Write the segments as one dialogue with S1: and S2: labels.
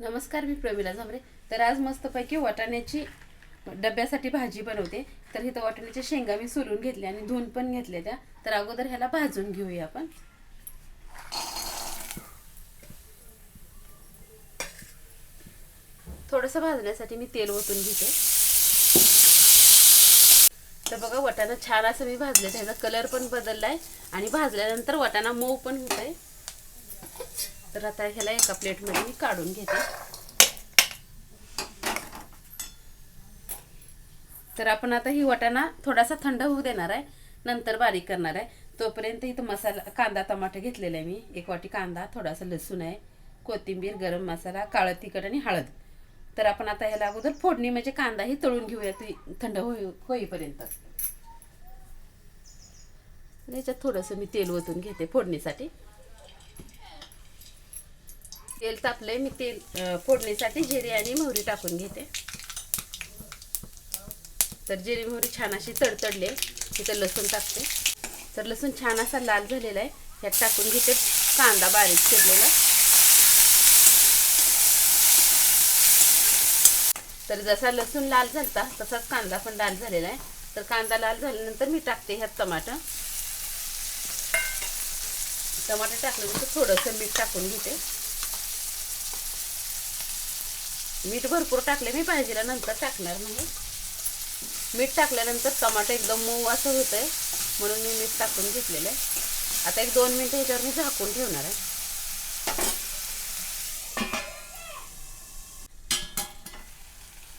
S1: नमस्कार, मी प्रमिला झांबरे. तर आज मस्तपैकी वाटाण्याची डब्यासाठी भाजी बनवते. तर इथं वाटाण्याच्या शेंगा मी सोलून घेतल्या आणि धुवून पण घेतल्या त्या. तर अगोदर ह्याला भाजून घेऊया आपण. थोडंसं भाजण्यासाठी मी तेल ओतून घेते. तर बघा, वाटाणा छान असं मी भाजले. त्याचा कलर पण बदललाय आणि भाजल्यानंतर वाटाणा मऊ पण होत आहे. तर आता ह्याला एका प्लेटमध्ये मी काढून घेते. तर आपण आता ही वाटाणा थोडासा थंड होऊ देणार आहे, नंतर बारीक करणार आहे. तोपर्यंत इथं मसाला कांदा टमाटर घेतलेला आहे मी. 1 वाटी कांदा, थोडासा लसूण आहे, कोथिंबीर, गरम मसाला, काळं तिखट आणि हळद. तर आपण आता ह्याला अगोदर फोडणी म्हणजे कांदाही तळून घेऊया थंड होईपर्यंत. याच्यात थोडंसं मी तेल ओतून घेते फोडणीसाठी. तेल तापलंय, मी तेल फोडणीसाठी जिरे आणि मोहरी टाकून घेते. तर जिरे मोहरी छान अशी तडतडले, तिथं लसूण टाकते. तर लसूण छान असा लाल झालेला आहे. यात टाकून घेते कांदा बारीक चिरलेला. तर जसा लसूण लाल झालता तसाच कांदा पण लाल झालेला आहे. तर कांदा लाल झाल्यानंतर मी टाकते ह्यात टमाटर टाकल्यानंतर थोडंसं मीठ टाकून घेते. मीठ भरपूर टाकले मी, भाजीला नंतर टाकणार नाही. मीठ टाकल्यानंतर टमाटर एकदम मऊ असं होतंय, म्हणून मी मीठ टाकून घेतलेलं आहे. आता 1-2 मिनिटं ह्याच्यावर मी झाकून ठेवणार आहे.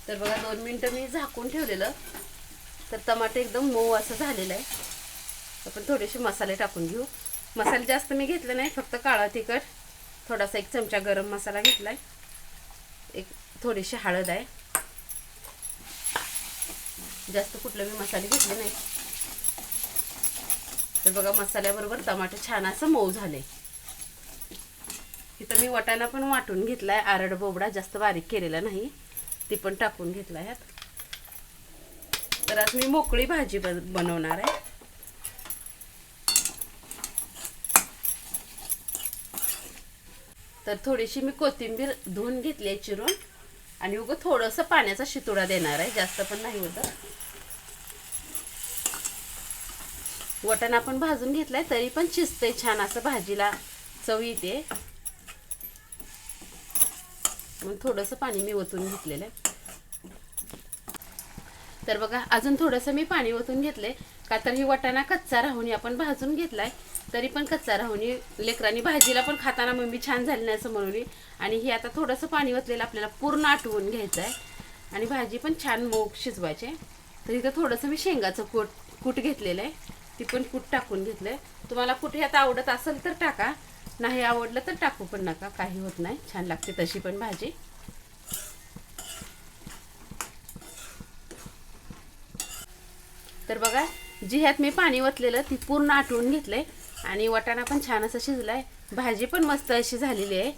S1: तर बघा, 2 मिनिटं मी झाकून ठेवलेलं. तर टमाटर एकदम मऊ असं झालेलं आहे. आपण थोडेसे मसाले टाकून घेऊ. मसाले जास्त मी घेतले नाही, फक्त काळा तिखट, थोडासा 1 चमचा गरम मसाला घेतलाय, थोडीशी हळद आहे. जास्त कुठले मी मसाले घेतले नाही. तर बघा, मसाल्याबरोबर टमाटर छान असं मऊ झाले. इथं मी वाटाणा पण वाटून घेतलाय, आरड बोबडा जास्त बारीक केलेला नाही, ती पण टाकून घेतला ह्यात. तर आज मी मोकळी भाजी बनवणार आहे. तर थोडीशी मी कोथिंबीर धुवून घेतली आहे चिरून, आणि उगं थोडंसं पाण्याचा शितोडा देणार आहे, जास्त पण नाही होतं. वाटाणा पण भाजून घेतलाय, तरी पण शिजते छान असं, भाजीला चव येते. मग थोडंसं पाणी मी ओतून घेतलेलं आहे. तर बघा, अजून थोडंसं मी पाणी ओतून घेतले, का तर ही वाटाणा कच्चा राहुनी आपण भाजून घेतलाय, तरी पण कच्चा राहुनी लेकरांनी भाजीला पण खाताना मम्मी छान झाली नाही असं म्हणून. आणि ही आता थोडंसं पाणी ओतलेलं आपल्याला पूर्ण आटवून घ्यायचं आहे, आणि भाजी पण छान मऊ शिजवायची. तर इथं थोडंसं मी शेंगाचं कूट घेतलेलं आहे, ती पण कूट टाकून घेतलंय. तुम्हाला कुठे ह्यात आवडत असेल तर टाका, नाही आवडलं तर टाकू पण नका, काही होत नाही, छान लागते तशी पण भाजी. तर बघा, जी ह्यात मी पाणी ओतलेलं ती पूर्ण आटवून घेतलंय, आणि वाटाणा पण छान असं शिजलाय, भाजी पण मस्त अशी झालेली आहे.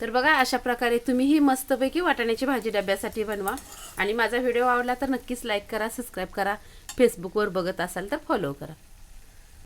S1: तर बघा, अशा प्रकारे तुम्ही ही मस्तपैकी वाटाण्याची भाजी डब्यासाठी बनवा. आणि माझा व्हिडिओ आवडला तर नक्कीच लाईक करा, सबस्क्राईब करा. फेसबुकवर बघत असाल तर फॉलो करा.